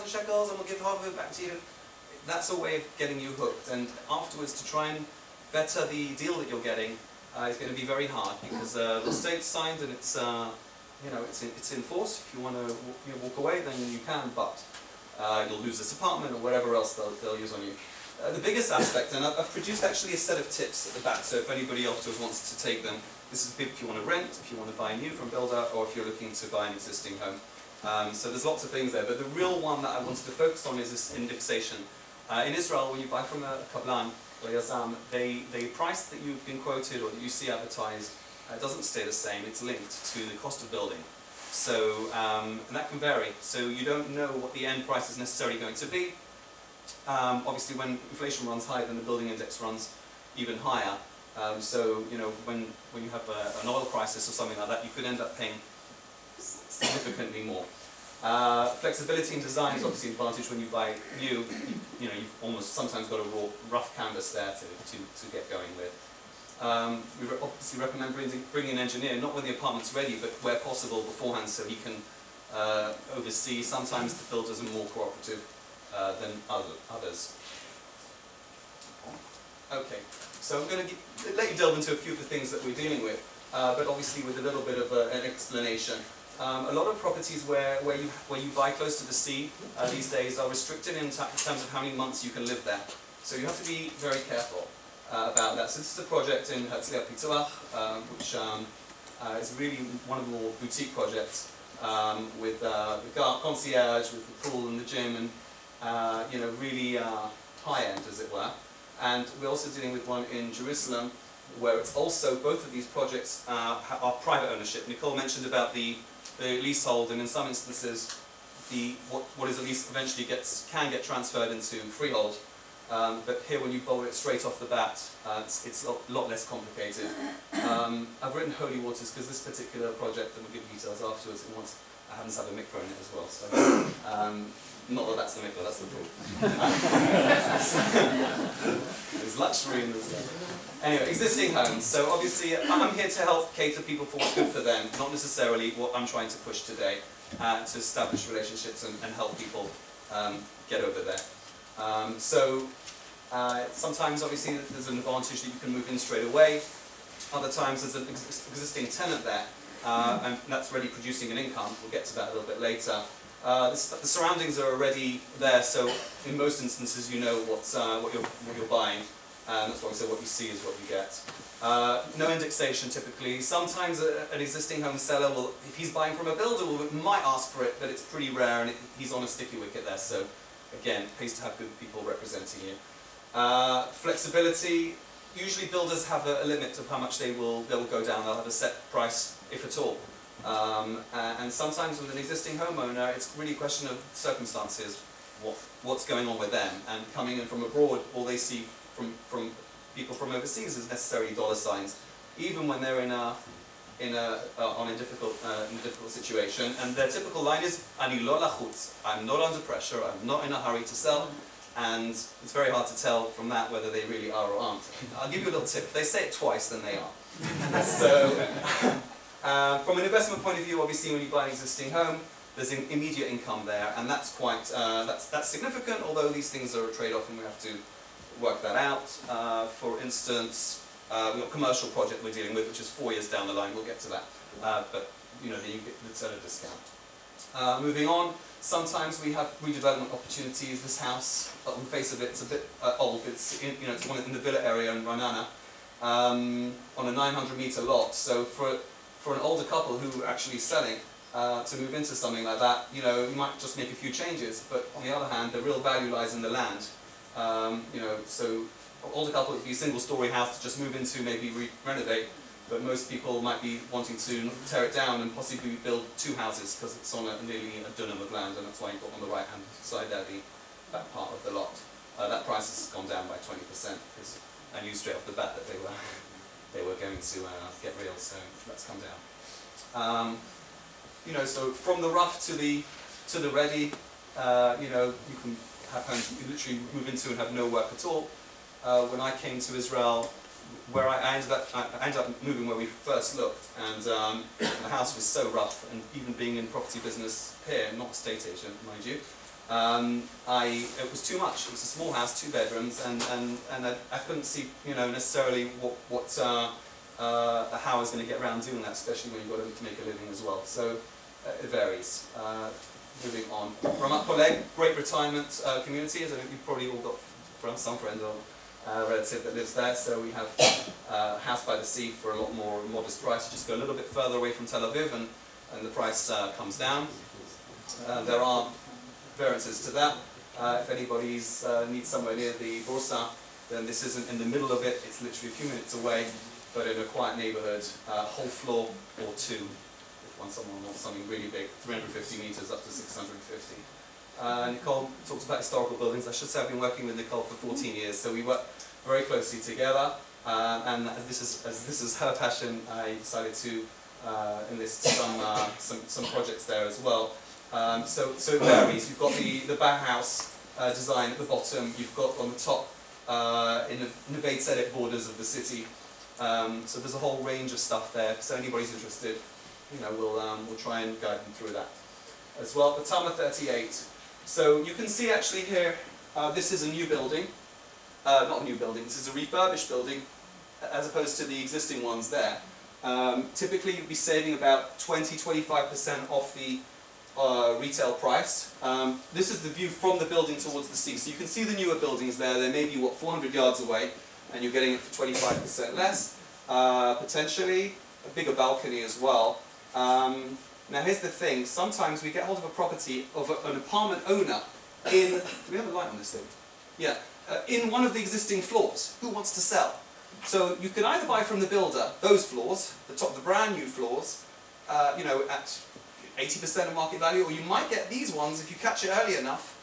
2,000 shekels and we'll give half of it back to you. That's a way of getting you hooked, and afterwards to try and better the deal that you're getting is going to be very hard, because the state's signed and it's it's in force. If you want to walk away, then you can, but you'll lose this apartment or whatever else they'll use on you. The biggest aspect, and I've produced actually a set of tips at the back, so if anybody afterwards wants to take them, this is if you want to rent, if you want to buy new from builder, or if you're looking to buy an existing home. So there's lots of things there, but the real one that I wanted to focus on is this indexation. In Israel, when you buy from a kablan or yazam, the price that you've been quoted or that you see advertised doesn't stay the same. It's linked to the cost of building. So, and that can vary. So you don't know what the end price is necessarily going to be. Obviously, when inflation runs high, then the building index runs even higher. So, when you have an oil crisis or something like that, you could end up paying significantly more. Flexibility in design is obviously an advantage when you buy new. You've almost sometimes got a rough canvas there to get going with. We obviously recommend bringing an engineer, not when the apartment's ready, but where possible beforehand, so he can oversee. Sometimes the builders are more cooperative than others. Okay, so I'm going to let you delve into a few of the things that we're dealing with, but obviously with a little bit of an explanation. A lot of properties where you buy close to the sea these days are restricted in terms of how many months you can live there. So you have to be very careful about that. So this is a project in Herzliya Pituach, which is really one of the more boutique projects with the concierge, with the pool and the gym, and really high-end, as it were. And we're also dealing with one in Jerusalem, where it's also, both of these projects are private ownership. Nicole mentioned about the leasehold, and in some instances, what is a lease eventually can get transferred into freehold. But here, when you bowl it straight off the bat, it's a lot less complicated. I've written holy waters because this particular project, and we'll give details afterwards, I happen to have a mikveh in it as well. So, not that that's the mikveh, that's the pool. There's luxury in this. Anyway, existing homes. So obviously, I'm here to help cater people for what's good for them, not necessarily what I'm trying to push today, to establish relationships and help people get over there. Sometimes, obviously, there's an advantage that you can move in straight away. Other times, there's an existing tenant there, and that's already producing an income. We'll get to that a little bit later. The surroundings are already there, so in most instances, you know what you're buying, and that's why we say what you see is what you get. No indexation typically. Sometimes an existing home seller will, if he's buying from a builder, might ask for it, but it's pretty rare, and he's on a sticky wicket there. So again, it pays to have good people representing you. Flexibility. Usually builders have a limit of how much they will go down. They'll have a set price, if at all. And sometimes with an existing homeowner, it's really a question of circumstances, what's going on with them. And coming in from abroad, all they see from people from overseas is necessarily dollar signs, even when they're in a difficult situation. And their typical line is "Ani lo lachutz." I'm not under pressure. I'm not in a hurry to sell. And it's very hard to tell from that whether they really are or aren't. I'll give you a little tip. If they say it twice, then they are. So, from an investment point of view, obviously, when you buy an existing home, there's an immediate income there, and that's quite that's significant. Although these things are a trade-off, and we have to work that out. For instance, we've got a commercial project we're dealing with, which is 4 years down the line. We'll get to that, but then you get a discount. Moving on. Sometimes we have redevelopment opportunities. This house, on the face of it, it's a bit old. It's it's one in the villa area in Ra'anana, on a 900-meter lot. So for an older couple who are actually selling to move into something like that, you might just make a few changes. But on the other hand, the real value lies in the land. So older couple, it would be a single-story house to just move into, maybe renovate. But most people might be wanting to tear it down and possibly build 2 houses because it's on nearly a dunam of land, and that's why you've got on the right-hand side there the back part of the lot. That price has gone down by 20% because I knew straight off the bat that they were going to get real, so that's come down. So from the rough to the ready, you can have homes you can literally move into and have no work at all. When I came to Israel, where I ended up moving where we first looked, and the house was so rough, and even being in property business here, not estate agent, mind you, It was too much. It was a small house, 2 bedrooms, and I couldn't see, you know, necessarily how I was going to get around doing that, especially when you've got to make a living as well. So it varies. Moving on. Ramat Poleg, great retirement community. As I think you've probably all got some friend or relative that lives there. So we have a house by the sea for a lot more modest price. You just go a little bit further away from Tel Aviv and the price comes down. There are variances to that. If anybody needs somewhere near the Bursa, then this isn't in the middle of it. It's literally a few minutes away, but in a quiet neighborhood, whole floor or 2. Someone wants something really big, 350 meters up to 650. Nicole talks about historical buildings. I should say I've been working with Nicole for 14 years, so we work very closely together. And as this is her passion, I decided to enlist some projects there as well. So it varies. You've got the Bauhaus design at the bottom. You've got on the top in the Neve Tzedek borders of the city. So there's a whole range of stuff there. So anybody's interested, you know, we'll try and guide them through that as well. The Tama 38. So you can see actually here, this is a new building. Not a new building, this is a refurbished building as opposed to the existing ones there. Typically you'd be saving about 20-25% off the retail price. This is the view from the building towards the sea. So you can see the newer buildings there. They may be, 400 yards away, and you're getting it for 25% less. Potentially a bigger balcony as well. Now here's the thing, sometimes we get hold of a property of an apartment owner in, do we have a light on this thing? Yeah, in one of the existing floors. Who wants to sell? So you can either buy from the builder those floors, the brand new floors, you know, at 80% of market value, or you might get these ones, if you catch it early enough,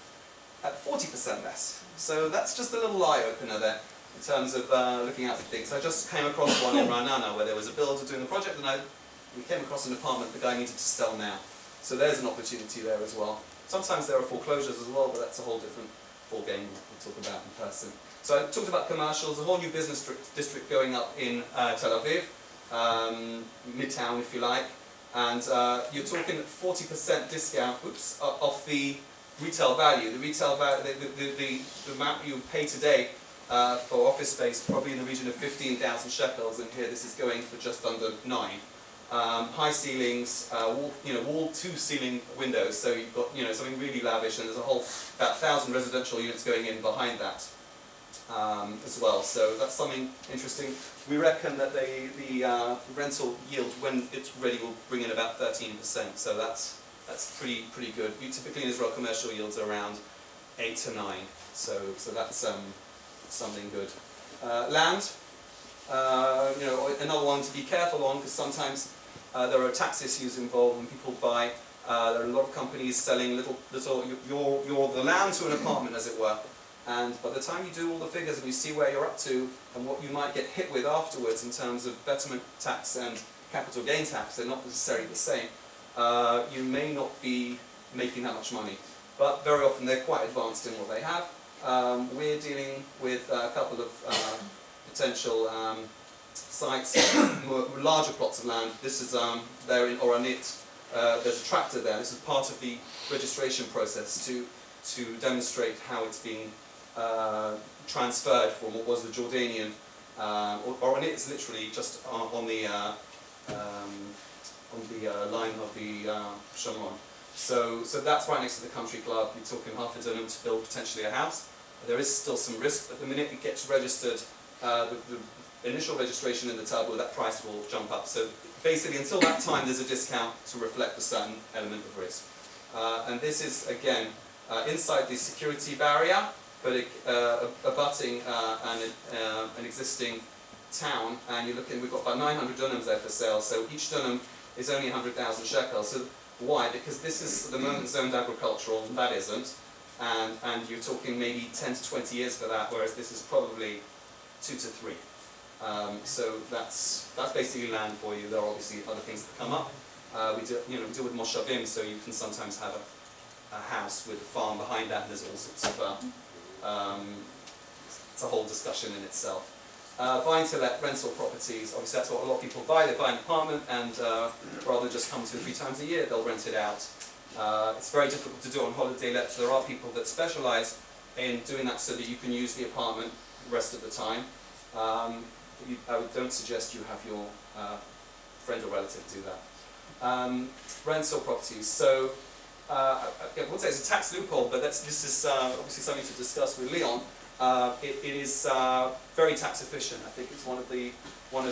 at 40% less. So that's just a little eye-opener there in terms of looking out for things. I just came across one in Ra'anana where there was a builder doing the project, and we came across an apartment the guy needed to sell now. So there's an opportunity there as well. Sometimes there are foreclosures as well, but that's a whole different ball game we'll talk about in person. So I talked about commercials, a whole new business district going up in Tel Aviv, midtown if you like, and you're talking 40% discount, off the retail value. The retail value, the amount you pay today for office space, probably in the region of 15,000 shekels, and here this is going for just under 9. High ceilings, wall to ceiling windows, so you've got something really lavish, and there's a whole about 1,000 residential units going in behind that as well. So that's something interesting. We reckon that the rental yield, when it's ready, will bring in about 13%. So that's pretty good. Typically in Israel, commercial yields are around 8 to 9. So that's something good. Land. Another one to be careful on, because sometimes there are tax issues involved when people buy. There are a lot of companies selling the land to an apartment, as it were. And by the time you do all the figures and you see where you're up to and what you might get hit with afterwards in terms of betterment tax and capital gain tax, they're not necessarily the same. You may not be making that much money, but very often they're quite advanced in what they have. We're dealing with a couple of potential sites, larger plots of land. This is there in Oranit. There's a tractor there. This is part of the registration process to demonstrate how it's being transferred from what was the Jordanian. Oranit is literally just on the line of the Shamron. So that's right next to the country club. You're talking half a dönum to build potentially a house. There is still some risk, but the minute it gets registered, the initial registration in the tableau, that price will jump up. So basically, until that time, there's a discount to reflect a certain element of risk. And this is, again, inside the security barrier, but abutting an existing town. And you're looking, we've got about 900 dönums there for sale. So each dönum is only 100,000 shekels. So why? Because this is the moment zoned agricultural, and that isn't. And you're talking maybe 10 to 20 years for that, whereas this is probably 2 to 3. So that's basically land for you. There are obviously other things that come up. We deal with moshavim, so you can sometimes have a house with a farm behind that, and there's all sorts of it's a whole discussion in itself. Buying to let rental properties, obviously that's what a lot of people buy. They buy an apartment, and rather than just come 2 or 3 times a year, they'll rent it out. It's very difficult to do on holiday lets. There are people that specialise in doing that so that you can use the apartment the rest of the time. Don't suggest you have your friend or relative do that. Rental properties. So, I would say it's a tax loophole, but this is obviously something to discuss with Leon. It is very tax efficient. I think it's one of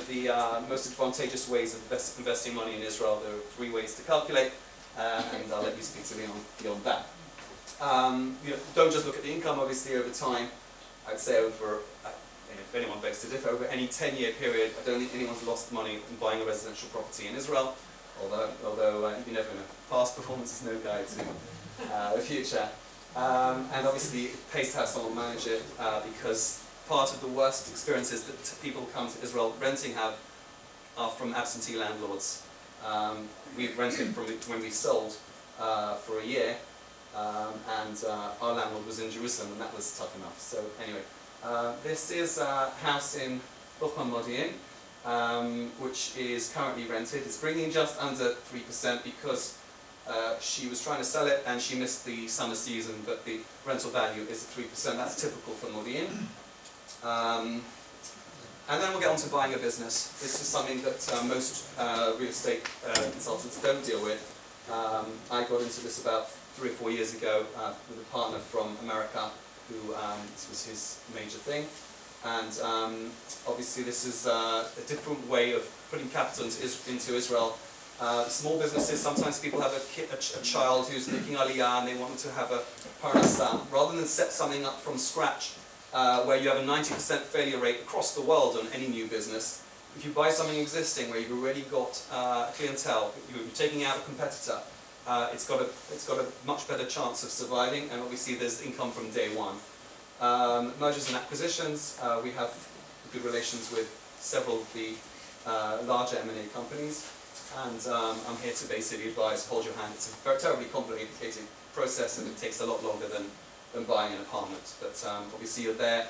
the most advantageous ways of investing money in Israel. There are 3 ways to calculate, and I'll let you speak to Leon beyond that. Don't just look at the income, obviously, over time. I'd say over, if anyone begs to differ, over any 10-year period, I don't think anyone's lost money in buying a residential property in Israel, although you never know. Past performance is no guide to the future. And obviously it pays to have someone manage it, because part of the worst experiences that people who come to Israel renting have are from absentee landlords. We've rented from when we sold for a year, and our landlord was in Jerusalem, and that was tough enough. So anyway, this is a house in Buchman Modi'in, which is currently rented. It's bringing just under 3% because she was trying to sell it and she missed the summer season, but the rental value is 3%. That's typical for Modi'in. And then we'll get on to buying a business. This is something that most real estate consultants don't deal with. I got into this about 3 or 4 years ago with a partner from America who this was his major thing. And obviously this is a different way of putting capital into Israel. Small businesses, sometimes people have a child who's making aliyah and they want to have a parnasa. Rather than set something up from scratch, where you have a 90% failure rate across the world on any new business, if you buy something existing where you've already got a clientele, you're taking out a competitor, it's got a much better chance of surviving, and obviously there's income from day one. Mergers and acquisitions, we have good relations with several of the larger M&A companies, and I'm here to basically advise, hold your hand. It's a very terribly complicated process, and it takes a lot longer than buying an apartment. But obviously you're there.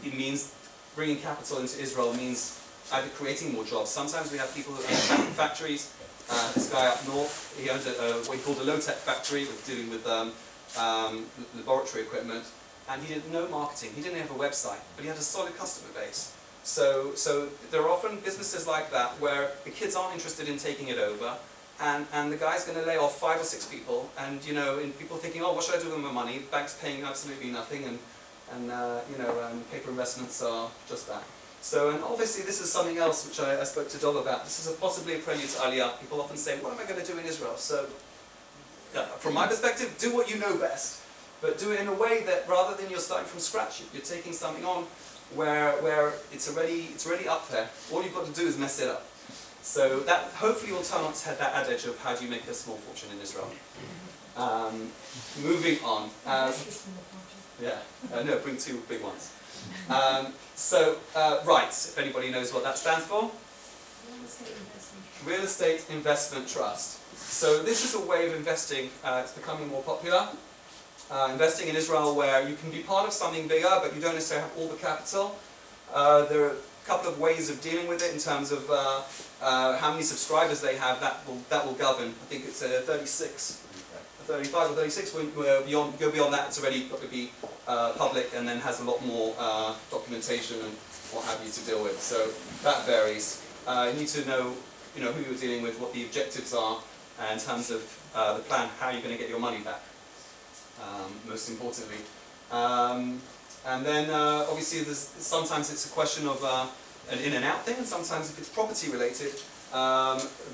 It means bringing capital into Israel means either creating more jobs. Sometimes we have people who own factories. This guy up north, he owns what he called a low-tech factory, dealing with laboratory equipment, and he did no marketing. He didn't have a website, but he had a solid customer base. So there are often businesses like that where the kids aren't interested in taking it over, and the guy's going to lay off 5 or 6 people, and people thinking, oh, what should I do with my money? The bank's paying absolutely nothing, and paper investments are just that. So, and obviously this is something else which I spoke to Dov about. This is possibly a prelude to Aliyah. People often say, what am I going to do in Israel? So, from my perspective, do what you know best, but do it in a way that rather than you're starting from scratch, you're taking something on where it's already up there. All you've got to do is mess it up. So that hopefully will turn on its head that adage of how do you make a small fortune in Israel. Moving on. No, bring 2 big ones. Right, if anybody knows what that stands for? Real Estate Investment Trust. So this is a way of investing. It's becoming more popular. Investing in Israel where you can be part of something bigger, but you don't necessarily have all the capital. There are a couple of ways of dealing with it in terms of how many subscribers they have. That will govern. I think it's 35 or 36. Go beyond that, it's already got to be public, and then has a lot more documentation and what have you to deal with. So that varies. You need to know, who you're dealing with, what the objectives are, in terms of the plan, how you're going to get your money back. Most importantly. And then obviously sometimes it's a question of an in and out thing, and sometimes if it's property related,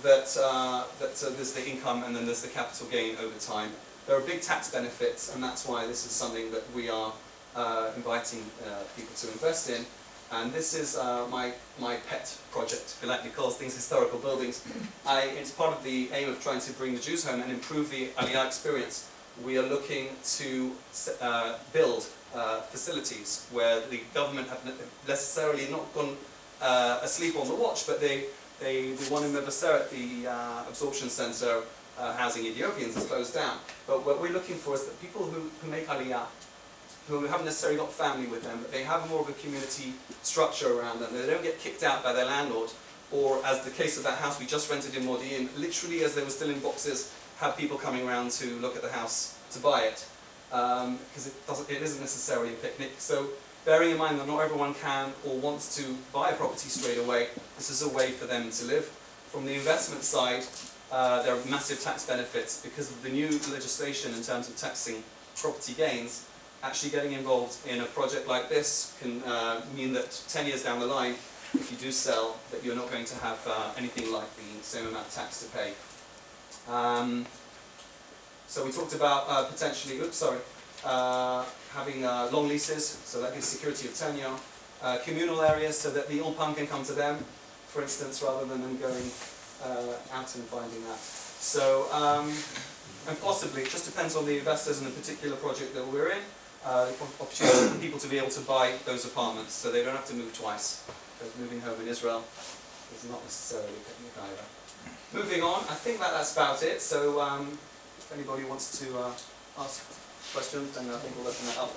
there's the income and then there's the capital gain over time. There are big tax benefits, and that's why this is something that we are inviting people to invest in. And this is my pet project, if you like. Nicole's things, historical buildings. It's part of the aim of trying to bring the Jews home and improve the Aliyah experience. We are looking to build facilities where the government have necessarily not gone asleep on the watch, but the one in Mevaseret, the absorption center housing Ethiopians, is closed down. But what we're looking for is that people who make Aliyah, who haven't necessarily got family with them, but they have more of a community structure around them. They don't get kicked out by their landlord, or as the case of that house we just rented in Modi'in, literally as they were still in boxes, have people coming around to look at the house to buy it, because it isn't necessarily a picnic. So bearing in mind that not everyone can or wants to buy a property straight away, this is a way for them to live. From the investment side, there are massive tax benefits because of the new legislation in terms of taxing property gains. Actually getting involved in a project like this can mean that 10 years down the line, if you do sell, that you're not going to have anything like the same amount of tax to pay. So we talked about potentially, having long leases, so that gives security of tenure. Communal areas, so that the Ulpan can come to them, for instance, rather than them going out and finding that. So, and possibly, it just depends on the investors and the particular project that we're in, opportunity for people to be able to buy those apartments, so they don't have to move twice. Because moving home in Israel is not necessarily a picnic either. Moving on, I think that's about it. So if anybody wants to ask questions, then I think we'll open that up.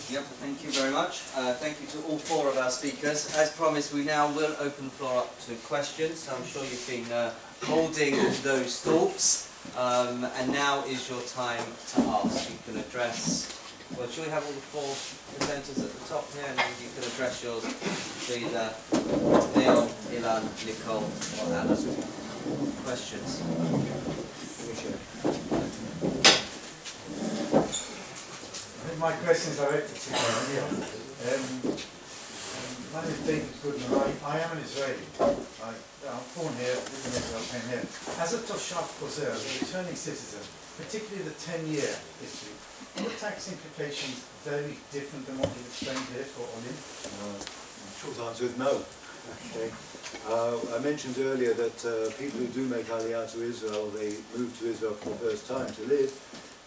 Yep, thank you very much. Thank you to all four of our speakers. As promised, we now will open the floor up to questions. I'm sure you've been holding those thoughts, and now is your time to ask. You can address. Well, shall we have all the four presenters at the top here, and then you can address yours to either Neil, Ilan, Nicole, or Anna. Questions? I think my question is directed to Neil. My name is David Goodman. I am an Israeli. I'm born here, live in Israel, came here. As a Toshav Kozer, a returning citizen, particularly the 10-year history, are the tax implications very different than what you've explained here for Olim? The short answer is no. Okay. I mentioned earlier that people who do make Aliyah to Israel, they move to Israel for the first time to live,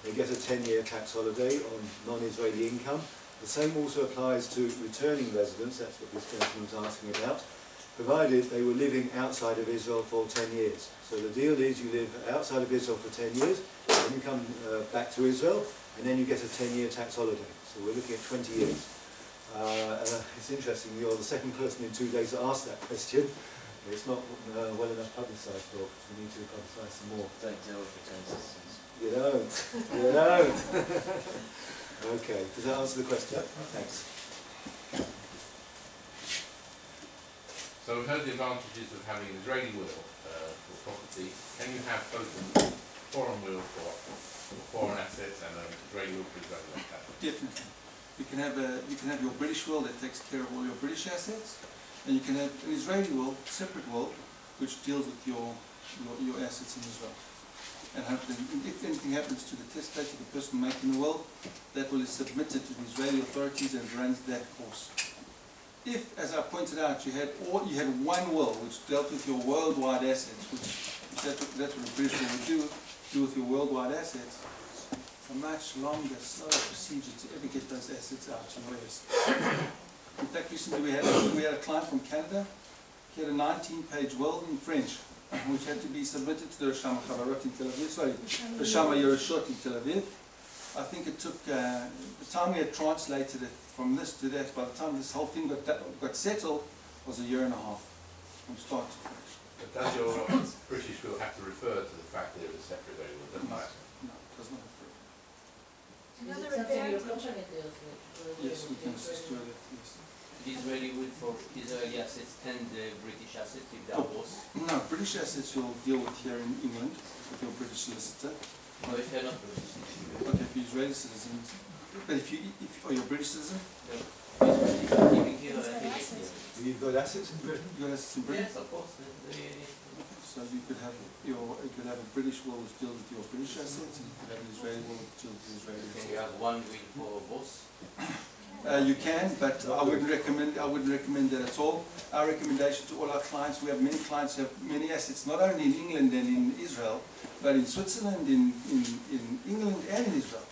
they get a 10-year tax holiday on non-Israeli income. The same also applies to returning residents, that's what this gentleman was asking about, provided they were living outside of Israel for 10 years. So the deal is you live outside of Israel for 10 years, then you come back to Israel, and then you get a 10-year tax holiday. So we're looking at 20 years. It's interesting, you're the second person in 2 days to ask that question. It's not well enough publicised, Bob. We need to publicise some more. Don't deal with return citizens. You don't. You don't. Okay, does that answer the question? Thanks. So we've heard the advantages of having an Israeli will for property. Can you have both a foreign will for foreign assets and an Israeli will for Israeli assets? Definitely. You can have your British will that takes care of all your British assets, and you can have an Israeli will, separate will, which deals with your assets in Israel. And if anything happens to the testator, the person making the will, that will is submitted to the Israeli authorities and runs that course. If, as I pointed out, you had one will which dealt with your worldwide assets, that's what a British will would do with your worldwide assets, it's a much longer, slower procedure to ever get those assets out to lawyers. In fact, recently we had a client from Canada. He had a 19-page will in French, which had to be submitted to the Rasham Chavarot in Tel Aviv, Rasham Yerushot in Tel Aviv. I think it took, the time we had translated it from this to that, by the time this whole thing got settled, was a year and a half, from start to finish. But does your British will have to refer to the fact that it was separate will? Doesn't matter? No, it does not refer. Another advantage. Yes, we can assist you with it, yes. The Israeli will for Israeli assets and the British assets, if that was. No, British assets you'll deal with here in England with your British solicitor. No, if they're not British. Okay, if you're Israeli citizens. But if you're a British citizen? Living here, You've got assets in Britain? You've got assets in Britain? yes, of course. So you could have a British will which deals with your British assets, and you could have an Israeli will which deals with Israeli assets. Can you have one will for both? You can, but I wouldn't recommend that at all. Our recommendation to all our clients, we have many clients who have many assets, not only in England and in Israel, but in Switzerland, in England and in Israel.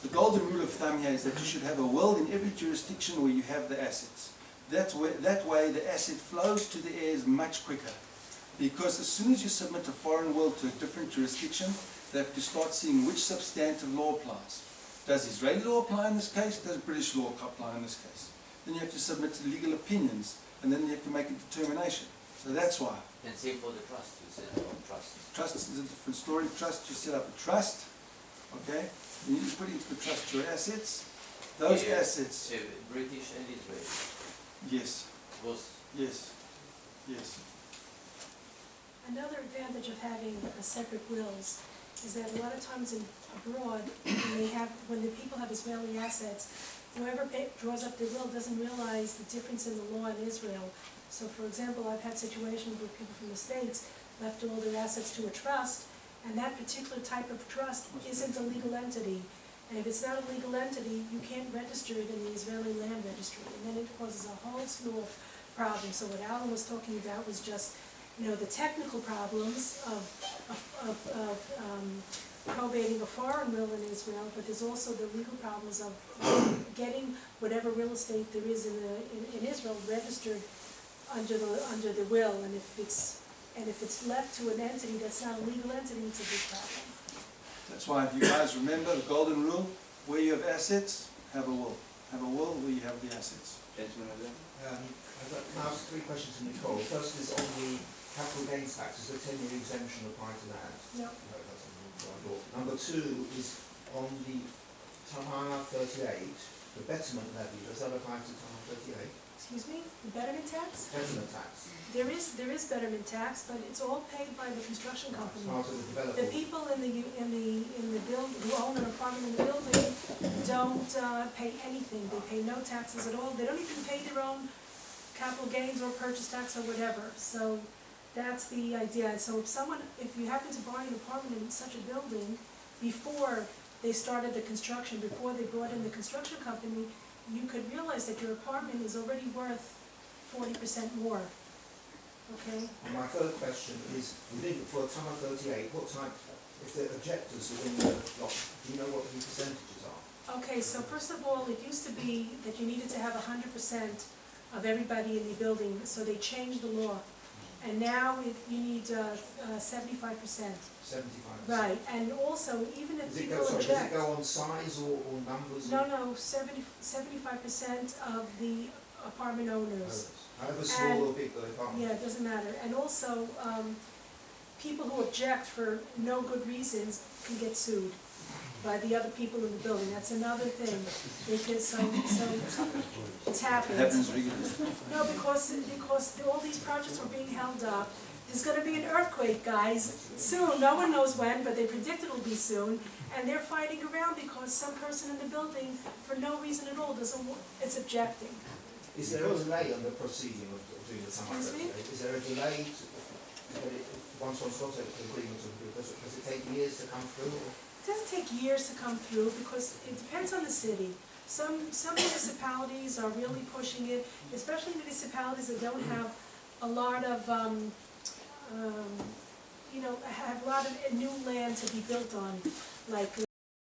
The golden rule of thumb here is that you should have a will in every jurisdiction where you have the assets. That way the asset flows to the heirs much quicker. Because as soon as you submit a foreign will to a different jurisdiction, they have to start seeing which substantive law applies. Does Israeli law apply in this case? Does British law apply in this case? Then you have to submit legal opinions, and then you have to make a determination. So that's why. And same for the trust, you said about trust. Trust is a different story. Trust, you set up a trust, okay? You need to put into the trust your assets. Those Yeah. assets, British and Israeli, yes, both. yes, yes. Another advantage of having separate wills is that a lot of times abroad, when the people have Israeli assets, whoever draws up the will doesn't realize the difference in the law in Israel. So for example, I've had situations where people from the States left all their assets to a trust, and that particular type of trust isn't a legal entity. And if it's not a legal entity, you can't register it in the Israeli land registry, and then it causes a whole slew of problems. So what Alan was talking about was just, the technical problems of probating a foreign will in Israel, but there's also the legal problems of getting whatever real estate there is in Israel registered under the will, and if it's left to an entity that's not a legal entity, it's a big problem. That's why, if you guys remember the golden rule, where you have assets, have a will. Have a will where you have the assets. Gentlemen over there. Can I ask three questions to Nicole? First is on the capital gains tax, is the 10-year exemption apply to that? No. No, that's not what I thought. Number two is on the Tahana 38, the betterment levy, does that apply to Tahana 38? Excuse me, the betterment tax? Betterment tax. There is betterment tax, but it's all paid by the construction It's company. part of the developer. The people in the build, who own an apartment in the building don't pay anything. They pay no taxes at all. They don't even pay their own capital gains or purchase tax or whatever. So that's the idea. So if you happen to buy an apartment in such a building before they started the construction, before they brought in the construction company, you could realize that your apartment is already worth 40% more. Okay? And my third question is, for Tahana 38, what type, if the objectors within the block, do you know what the percentages are? Okay, so first of all, it used to be that you needed to have 100% of everybody in the building, so they changed the law. And now you need 75%. 75%. Right, and also, even if Does it people go, sorry, does it object. go on size or numbers? No, 75% of the apartment owners. However small or big the apartment. Yeah, it doesn't matter. And also, people who object for no good reasons can get sued by the other people in the building. That's another thing. Because so it's happened. It happens regularly. No, because all these projects are being held up. There's going to be an earthquake, guys, soon. No one knows when, but they predict it will be soon. And they're fighting around because some person in the building, for no reason at all, is objecting. Is there a delay on the proceeding of doing the Tahana Excuse me? 38? Is there a delay to get it, once one's got an agreement, does it take years to come through? Or? It doesn't take years to come through because it depends on the city. Some municipalities are really pushing it, especially municipalities that don't have a lot of, have a lot of new land to be built on, like